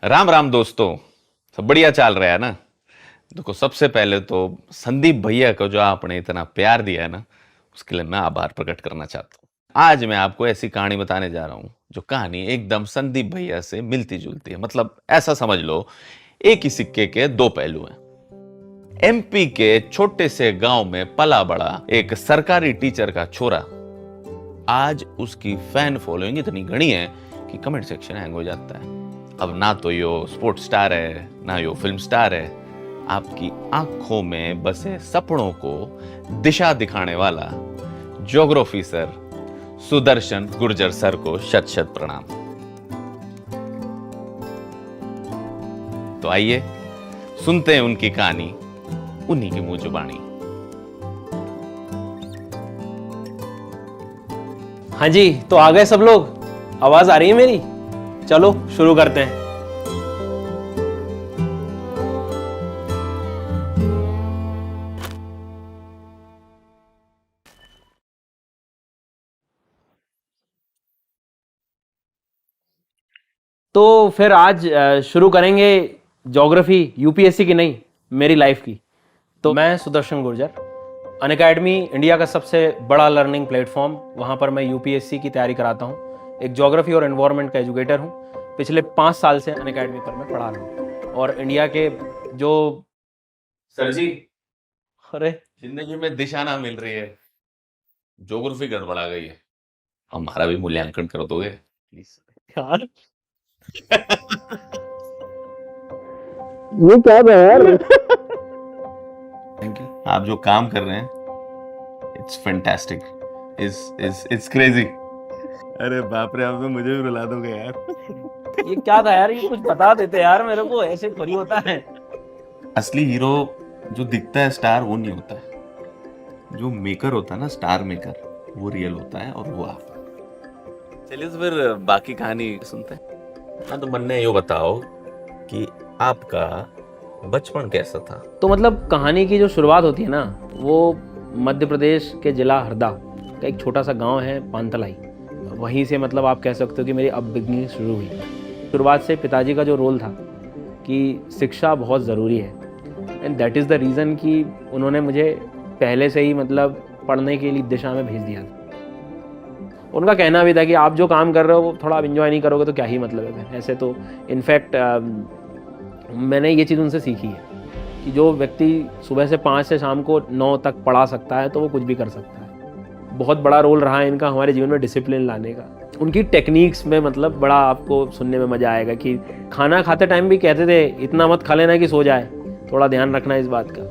राम राम दोस्तों। सब बढ़िया चल रहा है ना। देखो, सबसे पहले तो संदीप भैया को जो आपने इतना प्यार दिया है ना, उसके लिए मैं आभार प्रकट करना चाहता हूँ। आज मैं आपको ऐसी कहानी बताने जा रहा हूँ जो कहानी एकदम संदीप भैया से मिलती जुलती है। मतलब ऐसा समझ लो, एक ही सिक्के के दो पहलू हैं। एमपी के छोटे से गांव में पला बड़ा एक सरकारी टीचर का छोरा, आज उसकी फैन फॉलोइंग इतनी घनी है कि कमेंट सेक्शन हैंग हो जाता है। अब ना तो यो स्पोर्ट्स स्टार है, ना यो फिल्म स्टार है, आपकी आंखों में बसे सपनों को दिशा दिखाने वाला geography sir Sudarshan Gurjar sir को शत शत प्रणाम। तो आइए सुनते हैं उनकी कहानी, उन्हीं की मुंह जुबानी। हाँ जी, तो आ गए सब लोग। आवाज आ रही है मेरी? चलो शुरू करते हैं। तो फिर आज शुरू करेंगे ज्योग्राफी, यूपीएससी की नहीं, मेरी लाइफ की। तो मैं सुदर्शन गुर्जर, अनअकैडमी इंडिया का सबसे बड़ा लर्निंग प्लेटफॉर्म, वहाँ पर मैं यूपीएससी की तैयारी कराता हूँ। एक ज्योग्राफी और एनवायरनमेंट का एजुकेटर हूँ। पिछले 5 साल से अनअकैडमी पर मैं पढ़ा रहा हूँ और इंडिया के जो सर जी, अरे जिंदगी में दिशा ना मिल रही है, ज्योग्राफी गड़बड़ा गई है, हमारा भी मूल्यांकन कर दोगे प्लीज? यार ये क्या था यार? Thank you. आप जो काम कर रहे हैं, इट्स फैंटास्टिक, इट्स क्रेजी। अरे बाप रे, आप तो मुझे भी रुला दोगे यार। ये क्या था यार? ये कुछ बता देते यार मेरे को, ऐसे थोड़ी होता है। असली हीरो जो दिखता है स्टार, वो नहीं होता है। जो मेकर होता है ना, स्टार मेकर, वो रियल होता है, और वो आप। चलिए तो फिर बाकी कहानी सुनते हैं। हाँ, तो मन ने यो बताओ कि आपका बचपन कैसा था? तो मतलब कहानी की जो शुरुआत होती है ना, वो मध्य प्रदेश के जिला हरदा का एक छोटा सा गांव है पांतलाई। वहीं से मतलब आप कह सकते हो कि मेरी अपब्रिंगिंग शुरू हुई। शुरुआत से पिताजी का जो रोल था कि शिक्षा बहुत ज़रूरी है, and that is the reason कि उन्होंने मुझे पहले से ही मतलब पढ़ने के लिए दिशा में भेज दिया था। उनका कहना भी था कि आप जो काम कर रहे हो वो थोड़ा आप इंजॉय नहीं करोगे तो क्या ही मतलब है। ऐसे तो इनफैक्ट मैंने ये चीज़ उनसे सीखी है कि जो व्यक्ति सुबह से 5 से शाम को 9 तक पढ़ा सकता है तो वो कुछ भी कर सकता है। बहुत बड़ा रोल रहा है इनका हमारे जीवन में डिसिप्लिन लाने का। उनकी टेक्निक्स में मतलब बड़ा आपको सुनने में मज़ा आएगा कि खाना खाते टाइम भी कहते थे, इतना मत खा लेना कि सो जाए, थोड़ा ध्यान रखना इस बात का,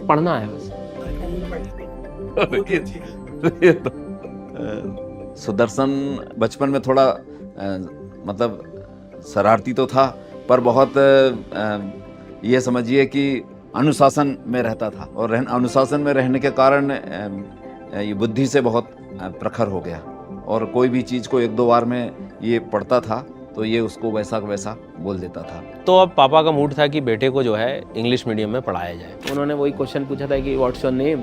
पढ़ना है बस। सुदर्शन बचपन में थोड़ा मतलब शरारती तो था, पर बहुत ये समझिए कि अनुशासन में रहता था, और अनुशासन में रहने के कारण ये बुद्धि से बहुत प्रखर हो गया, और कोई भी चीज़ को 1-2 बार में ये पढ़ता था तो ये उसको वैसा का वैसा बोल देता था। तो अब पापा का मूड था कि बेटे को जो है इंग्लिश मीडियम में पढ़ाया जाए। उन्होंने वही क्वेश्चन पूछा था कि व्हाट्स योर नेम,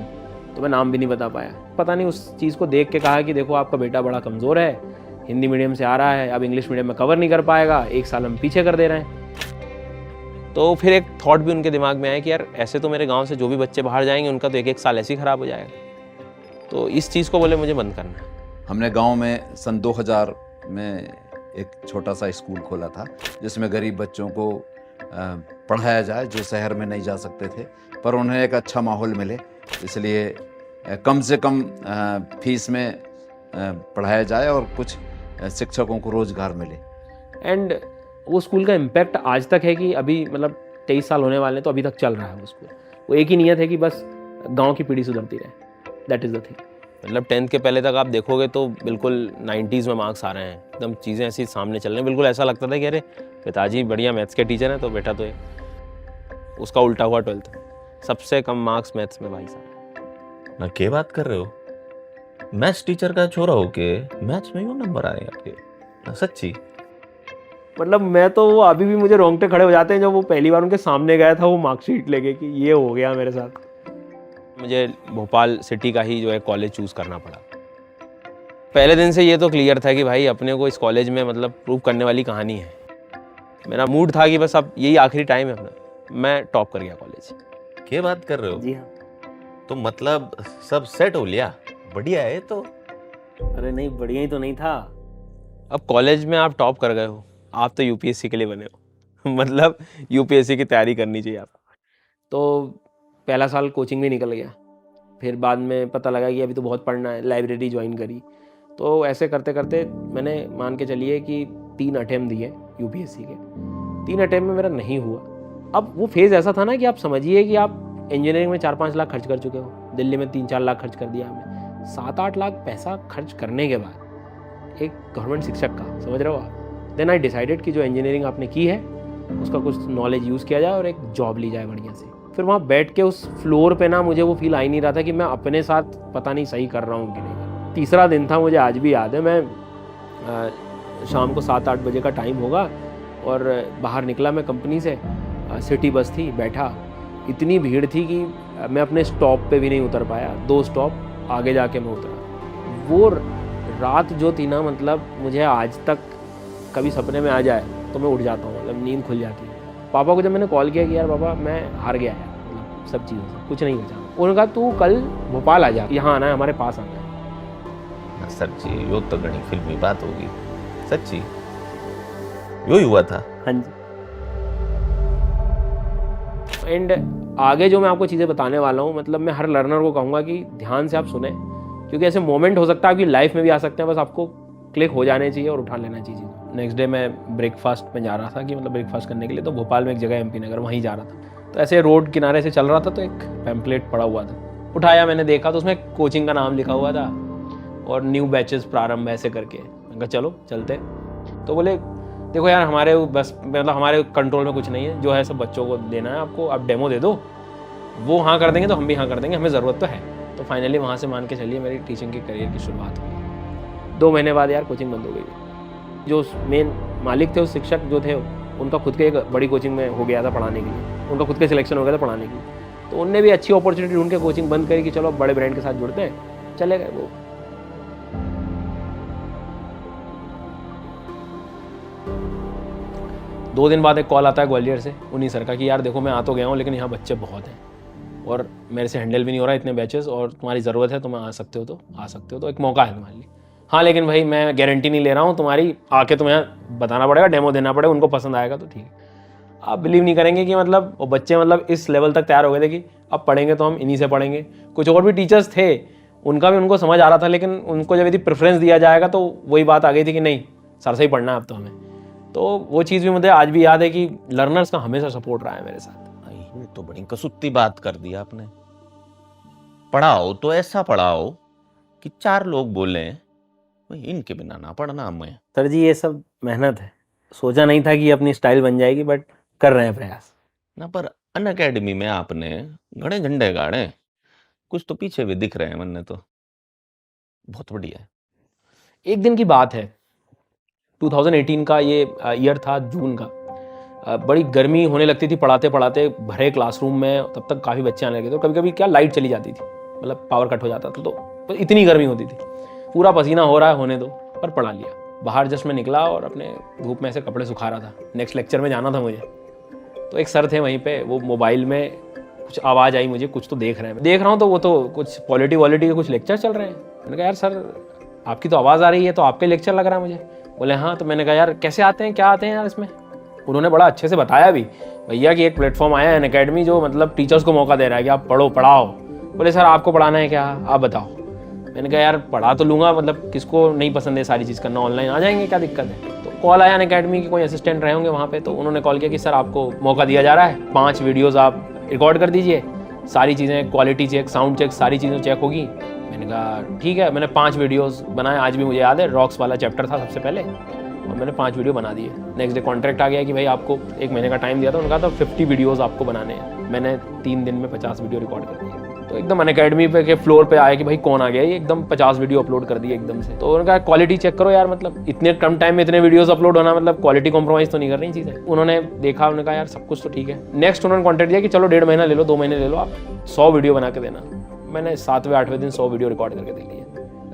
तो मैं नाम भी नहीं बता पाया। पता नहीं उस चीज़ को देख के कहा कि देखो आपका बेटा बड़ा कमज़ोर है, हिंदी मीडियम से आ रहा है, अब इंग्लिश मीडियम में कवर नहीं कर पाएगा, 1 साल हम पीछे कर दे रहे हैं। तो फिर एक थॉट भी उनके दिमाग में आया कि यार ऐसे तो मेरे गांव से जो भी बच्चे बाहर जाएंगे उनका तो 1-1 साल ऐसे ही ख़राब हो जाएगा। तो इस चीज़ को बोले मुझे बंद करना है। हमने गांव में सन 2000 में एक छोटा सा स्कूल खोला था जिसमें गरीब बच्चों को पढ़ाया जाए जो शहर में नहीं जा सकते थे, पर उन्हें एक अच्छा माहौल मिले, इसलिए कम से कम फीस में पढ़ाया जाए और कुछ शिक्षकों को रोज़गार मिले। एंड वो स्कूल का इम्पैक्ट आज तक है कि अभी मतलब 23 साल होने वाले हैं तो अभी तक चल रहा है वो स्कूल। वो एक ही नियत है कि बस गांव की पीढ़ी सुधरती रहे, दैट इज़ द थिंग। मतलब 10th के पहले तक आप देखोगे तो बिल्कुल 90s में मार्क्स आ रहे हैं, एकदम चीज़ें ऐसी सामने चल रही हैं। बिल्कुल ऐसा लगता था कि अरे पिताजी बढ़िया मैथ्स के टीचर हैं तो बेटा तो उसका उल्टा हुआ 12th में सबसे कम मार्क्स मैथ्स में भाई साहब। ना क्या बात कर रहे हो? मैथ्स टीचर का छोरा हो के मैथ्स में क्यों नंबर आ रहे हैं आपके? ना सच्ची? मतलब मैं तो वो अभी भी मुझे रोंगटे खड़े हो जाते हैं जब वो पहली बार उनके सामने गया था वो मार्कशीट लेके कि ये हो गया मेरे साथ। मुझे भोपाल सिटी का ही जो है कॉलेज चूज़ करना पड़ा। पहले दिन से ये तो क्लियर था कि भाई अपने को इस कॉलेज में मतलब प्रूव करने वाली कहानी है। मेरा मूड था कि बस अब यही आखिरी टाइम है अपना। मैं टॉप कर गया कॉलेज। क्या बात कर रहे हो? जी हाँ। तो मतलब सब सेट हो लिया? बढ़िया है तो। अरे नहीं, बढ़िया ही तो नहीं था। अब कॉलेज में आप टॉप कर गए हो, आप तो यूपीएससी के लिए बने हो मतलब यूपीएससी की तैयारी करनी चाहिए आपको। तो पहला साल कोचिंग भी निकल गया। फिर बाद में पता लगा कि अभी तो बहुत पढ़ना है, लाइब्रेरी ज्वाइन करी। तो ऐसे करते करते मैंने मान के चलिए कि 3 अटेम्प्ट दिए यूपीएससी के। 3 अटेम्प्ट में मेरा नहीं हुआ। अब वो फेज़ ऐसा था ना कि आप समझिए कि आप इंजीनियरिंग में 4-5 लाख खर्च कर चुके हो, दिल्ली में 3-4 लाख खर्च कर दिया आपने, 7-8 लाख पैसा खर्च करने के बाद एक गवर्नमेंट शिक्षक का, समझ रहे हो आप। देन आई डिसाइडेड कि जो इंजीनियरिंग आपने की है उसका कुछ नॉलेज यूज़ किया जाए और एक जॉब ली जाए बढ़िया से। फिर वहाँ बैठ के उस फ्लोर पे ना मुझे वो फील आ ही नहीं रहा था कि मैं अपने साथ पता नहीं सही कर रहा हूँ कि नहीं। तीसरा दिन था, मुझे आज भी याद है। मैं शाम को 7-8 बजे का टाइम होगा और बाहर निकला मैं कंपनी से, सिटी बस थी, बैठा। इतनी भीड़ थी कि मैं अपने स्टॉप पे भी नहीं उतर पाया। 2 स्टॉप आगे जाके मैं उतरा। वो रात जो थी ना, मतलब मुझे आज तक कभी सपने में आ जाए तो मैं उठ जाता हूँ, मतलब नींद खुल जाती है। पापा को जब मैंने कॉल किया कि यार पापा मैं हार गया यार, मतलब सब चीज़ों से कुछ नहीं बचा, उन्होंने कहा तू कल भोपाल आ जा, यहाँ आना है, हमारे पास आना है। सच्ची यो तो घनी फिल्मी बात होगी। सच्ची यो ही हुआ था? हाँ जी। एंड आगे जो मैं आपको चीज़ें बताने वाला हूँ, मतलब मैं हर लर्नर को कहूँगा कि ध्यान से आप सुने, क्योंकि ऐसे मोमेंट हो सकता है आपकी लाइफ में भी आ सकते हैं, बस आपको क्लिक हो जाने चाहिए और उठा लेना चाहिए। नेक्स्ट डे मैं ब्रेकफास्ट में जा रहा था कि मतलब ब्रेकफास्ट करने के लिए, तो भोपाल में एक जगह एमपी नगर, वहीं जा रहा था। तो ऐसे रोड किनारे से चल रहा था तो एक पैम्पलेट पड़ा हुआ था, उठाया, मैंने देखा तो उसमें कोचिंग का नाम लिखा हुआ था और न्यू बैचेस प्रारंभ ऐसे करके। मैंने कहा चलो चलते। तो बोले देखो यार हमारे बस मतलब हमारे कंट्रोल में कुछ नहीं है, जो है सब बच्चों को देना है आपको, आप डेमो दे दो, वो हाँ कर देंगे तो हम भी हाँ कर देंगे, हमें ज़रूरत तो है। तो फाइनली वहाँ से मान के चलिए मेरी टीचिंग के करियर की शुरुआत हुई। 2 महीने बाद यार कोचिंग बंद हो गई। जो मेन मालिक थे, उस शिक्षक जो थे, उनका खुद के एक बड़ी कोचिंग में हो गया था पढ़ाने के लिए, उनका खुद के सिलेक्शन हो गया था पढ़ाने के लिए। तो उनने भी अच्छी अपॉर्चुनिटी ढूंढ के कोचिंग बंद करी कि चलो बड़े ब्रांड के साथ जुड़ते हैं, चले गए वो। दो दिन बाद एक कॉल आता है ग्वालियर से, उन्हीं सर का, कि यार देखो मैं आ तो गया हूँ लेकिन यहाँ बच्चे बहुत हैं और मेरे से हैंडल भी नहीं हो रहा इतने बैचेस, और तुम्हारी ज़रूरत है, तुम आ सकते हो तो आ सकते हो, तो एक मौका है तुम्हारे लिए। हाँ लेकिन भाई मैं गारंटी नहीं ले रहा हूँ तुम्हारी, आके तुम्हें बताना पड़ेगा, डेमो देना पड़ेगा, उनको पसंद आएगा तो ठीक है। आप बिलीव नहीं करेंगे कि मतलब वो बच्चे मतलब इस लेवल तक तैयार हो गए थे कि अब पढ़ेंगे तो हम इन्हीं से पढ़ेंगे। कुछ और भी टीचर्स थे, उनका भी उनको समझ आ रहा था, लेकिन उनको जब यदि प्रेफरेंस दिया जाएगा तो वही बात आ गई थी कि नहीं सर से ही पढ़ना है अब तो हमें। तो वो चीज़ भी मुझे आज भी याद है कि लर्नर्स का हमेशा सपोर्ट रहा है मेरे साथ। ये तो बड़ी कसूती बात कर दी आपने। पढ़ाओ तो ऐसा पढ़ाओ कि 4 लोग बोले भाई इनके बिना ना पढ़ना हमें। सर जी ये सब मेहनत है, सोचा नहीं था कि अपनी स्टाइल बन जाएगी, बट कर रहे हैं प्रयास ना। पर अन अकेडमी में आपने घने झंडे गाड़े, कुछ तो पीछे भी दिख रहे हैं मन, तो बहुत बढ़िया है। एक दिन की बात है, 2018 का ये ईयर था, जून का। बड़ी गर्मी होने लगती थी पढ़ाते पढ़ाते, भरे क्लासरूम में, तब तक काफ़ी बच्चे आने लगे थे। तो कभी कभी क्या लाइट चली जाती थी, मतलब पावर कट हो जाता था, तो इतनी गर्मी होती थी, पूरा पसीना हो रहा है, होने दो, पर पढ़ा लिया। बाहर जस्ट मैं निकला और अपने धूप में ऐसे कपड़े सुखा रहा था, नेक्स्ट लेक्चर में जाना था मुझे। तो एक सर थे वहीं पे, वो मोबाइल में कुछ आवाज़ आई मुझे, कुछ तो देख रहे हैं, देख रहा हूँ तो वो तो कुछ पॉलिटी वॉलिटी के कुछ लेक्चर चल रहे हैं। मैंने कहा यार सर आपकी तो आवाज़ आ रही है, तो आपके लेक्चर लग रहा है मुझे। बोले हाँ। तो मैंने कहा यार कैसे आते हैं, क्या आते हैं यार इसमें। उन्होंने बड़ा अच्छे से बताया भी, भैया कि एक प्लेटफॉर्म आया है अन अकेडमी जो मतलब टीचर्स को मौका दे रहा है कि आप पढ़ो पढ़ाओ। बोले सर आपको पढ़ाना है क्या, आप बताओ। मैंने कहा यार पढ़ा तो लूँगा, मतलब किसको नहीं पसंद है सारी चीज़ करना, ऑनलाइन आ जाएंगे, क्या दिक्कत है। तो कॉल आया अन अकेडमी के कोई असिस्टेंट रहे होंगे वहाँ पे, तो उन्होंने कॉल किया कि सर आपको मौका दिया जा रहा है, 5 वीडियोज़ आप रिकॉर्ड कर दीजिए, सारी चीज़ें क्वालिटी चेक, साउंड चेक, सारी चीज़ें चेक होगी। मैंने कहा ठीक है। मैंने 5 वीडियोज़ बनाए, आज भी मुझे याद है, रॉक्स वाला चैप्टर था सबसे पहले, और मैंने 5 वीडियो बना दिए। नेक्स्ट डे कॉन्ट्रैक्ट आ गया कि भाई आपको 1 महीने का टाइम दिया था, उनका तो 50 वीडियोज़ आपको बनाने हैं। मैंने 3 दिन में 50 वीडियो रिकॉर्ड कर दिए। तो एकदम अन अकेडमी पे के फ्लोर पे आया कि भाई कौन आ गया, ये एकदम 50 वीडियो अपलोड कर दिए एकदम से। तो उन्होंने कहा क्वालिटी चेक करो यार, मतलब इतने कम टाइम में इतने वीडियोस अपलोड होना, मतलब क्वालिटी कॉम्प्रोमाइज़ तो नहीं कर रही चीज़ें। उन्होंने देखा, उन्होंने कहा यार सब कुछ तो ठीक है। नेक्स्ट उन्होंने कॉन्ट्रैक्ट दिया कि चलो 1.5 महीना ले लो, 2 महीने ले लो, आप 100 वीडियो बना के देना। मैंने 7वें 8वें दिन 100 वीडियो रिकॉर्ड करके दे लिए,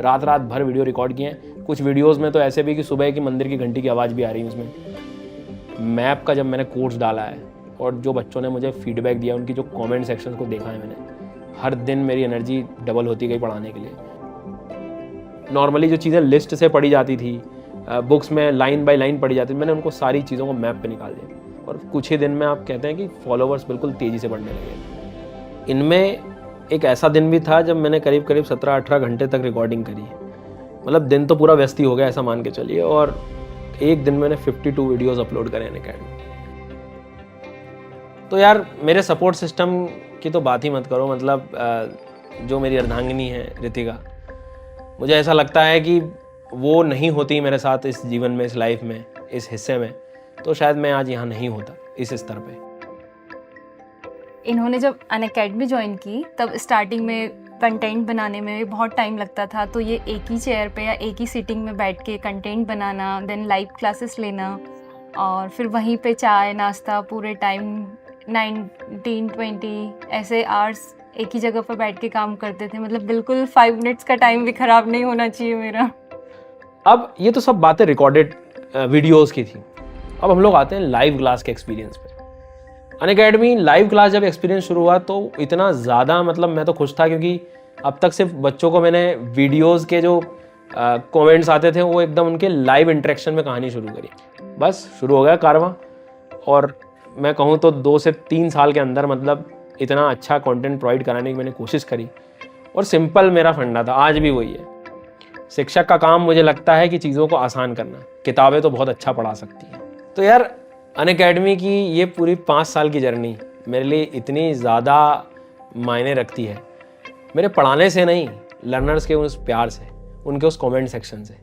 रात भर वीडियो रिकॉर्ड किए। कुछ वीडियोज़ में तो ऐसे भी कि सुबह की मंदिर की घंटी की आवाज़ भी आ रही है उसमें। मैप का जब मैंने कोर्स डाला है और जो बच्चों ने मुझे फीडबैक दिया, उनकी जो कमेंट सेक्शन को देखा है मैंने, हर दिन मेरी एनर्जी डबल होती गई पढ़ाने के लिए। नॉर्मली जो चीज़ें लिस्ट से पढ़ी जाती थी, बुक्स में लाइन बाय लाइन पढ़ी जाती थी, मैंने उनको सारी चीज़ों को मैप पे निकाल दिया और कुछ ही दिन में आप कहते हैं कि फॉलोवर्स बिल्कुल तेज़ी से बढ़ने लगे। इनमें एक ऐसा दिन भी था जब मैंने करीब 17-18 घंटे तक रिकॉर्डिंग करी है। मतलब दिन तो पूरा व्यस्त ही हो गया ऐसा मान के चलिए, और एक दिन मैंने 52 वीडियोस अपलोड करे अनअकैडमी। तो यार मेरे सपोर्ट सिस्टम की तो बात ही मत करो। मतलब जो मेरी अर्धांगिनी है रितिका, मुझे ऐसा लगता है कि वो नहीं होती मेरे साथ इस जीवन में, इस लाइफ में, इस हिस्से में, तो शायद मैं आज यहाँ नहीं होता इस स्तर पे। इन्होंने जब अनअकैडमी ज्वाइन की तब स्टार्टिंग में कंटेंट बनाने में भी बहुत टाइम लगता था, तो ये एक ही चेयर पे या एक ही सीटिंग में बैठ के कंटेंट बनाना, देन लाइव क्लासेस लेना और फिर वहीं पे चाय नाश्ता पूरे टाइम 19-20 ऐसे आवर्स एक ही जगह पर बैठ के काम करते थे। मतलब बिल्कुल 5 मिनट्स का टाइम भी ख़राब नहीं होना चाहिए मेरा। अब ये तो सब बातें रिकॉर्डेड वीडियोस की थी। अब हम लोग आते हैं लाइव क्लास के एक्सपीरियंस पे। अनअकैडमी लाइव क्लास जब एक्सपीरियंस शुरू हुआ तो इतना ज़्यादा, मतलब मैं तो खुश था, क्योंकि अब तक सिर्फ बच्चों को मैंने वीडियोस के जो कमेंट्स आते थे वो एकदम उनके लाइव इंटरेक्शन में कहानी शुरू करी। बस शुरू हो गया कारवां, और मैं कहूँ तो 2 से 3 साल के अंदर मतलब इतना अच्छा कंटेंट प्रोवाइड कराने की मैंने कोशिश करी। और सिंपल मेरा फंडा था, आज भी वही है। शिक्षक का काम मुझे लगता है कि चीज़ों को आसान करना। किताबें तो बहुत अच्छा पढ़ा सकती हैं। तो यार अनअकैडमी की ये पूरी 5 साल की जर्नी मेरे लिए इतनी ज़्यादा मायने रखती है। मेरे पढ़ाने से नहीं, लर्नर्स के उस प्यार से, उनके उस कमेंट सेक्शन से।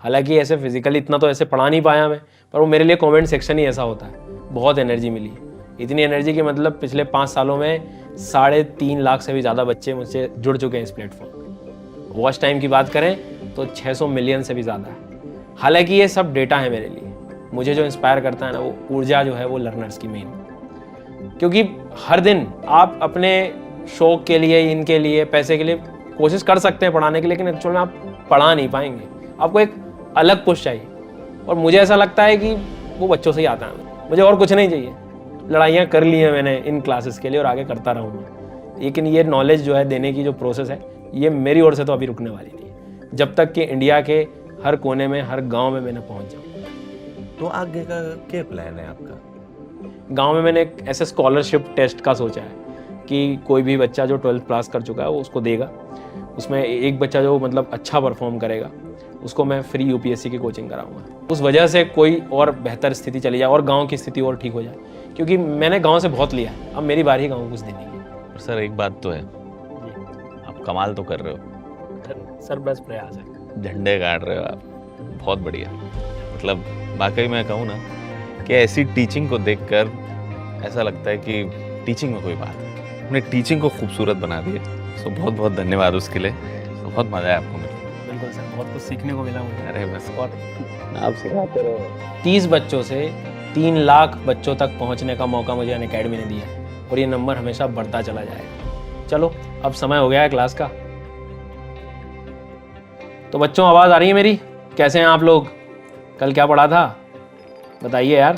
हालांकि ऐसे फिजिकली इतना तो ऐसे पढ़ा नहीं पाया मैं, पर वो मेरे लिए कमेंट सेक्शन ही ऐसा होता है। बहुत एनर्जी मिली, इतनी एनर्जी कि मतलब पिछले 5 सालों में 3.5 लाख से भी ज़्यादा बच्चे मुझसे जुड़ चुके हैं इस प्लेटफॉर्म पर। वॉच टाइम की बात करें तो 600 मिलियन से भी ज़्यादा है। हालांकि ये सब डेटा है मेरे लिए। मुझे जो इंस्पायर करता है ना, वो ऊर्जा जो है वो लर्नर्स की मेन। क्योंकि हर दिन आप अपने शौक के लिए, इनके लिए, पैसे के लिए कोशिश कर सकते हैं पढ़ाने की, लेकिन एक्चुअल में आप पढ़ा नहीं पाएंगे। आपको एक अलग पुश चाहिए, और मुझे ऐसा लगता है कि वो बच्चों से ही आता है। मुझे और कुछ नहीं चाहिए। लड़ाइयाँ कर ली हैं मैंने इन क्लासेस के लिए और आगे करता रहूँगा, लेकिन ये नॉलेज जो है देने की जो प्रोसेस है, ये मेरी ओर से तो अभी रुकने वाली नहीं है, जब तक कि इंडिया के हर कोने में, हर गांव में मैंने पहुंच जाऊँ। तो आगे का क्या प्लान है आपका? गांव में मैंने एक ऐसे स्कॉलरशिप टेस्ट का सोचा है कि कोई भी बच्चा जो 12th पास कर चुका है वो उसको देगा। उसमें एक बच्चा जो मतलब अच्छा परफॉर्म करेगा उसको मैं फ्री UPSC की कोचिंग कराऊंगा। उस वजह से कोई और बेहतर स्थिति चली जाए और गांव की स्थिति और ठीक हो जाए, क्योंकि मैंने गांव से बहुत लिया है। अब मेरी बारी गांव को कुछ देने की। सर एक बात तो है, आप कमाल तो कर रहे हो सर, बस प्रयास है। झंडे गाड़ रहे हो आप, बहुत बढ़िया। मतलब वाकई मैं कहूँ ना कि ऐसी टीचिंग को देखकर ऐसा लगता है कि टीचिंग में कोई बात है। अपने टीचिंग को खूबसूरत बना दिए। सो बहुत बहुत धन्यवाद उसके लिए। तो बहुत मज़ा आया आपको मिलकर। बिल्कुल सर, बहुत कुछ सीखने को मिला मुझे। अरे बस, और आप सिखाते रहो। 30 बच्चों से 3 लाख बच्चों तक पहुंचने का मौका मुझे अनअकैडमी ने दिया, और ये नंबर हमेशा बढ़ता चला जाएगा। चलो अब समय हो गया है क्लास का। तो बच्चों, आवाज़ आ रही है मेरी? कैसे हैं आप लोग? कल क्या पढ़ा था बताइए यार।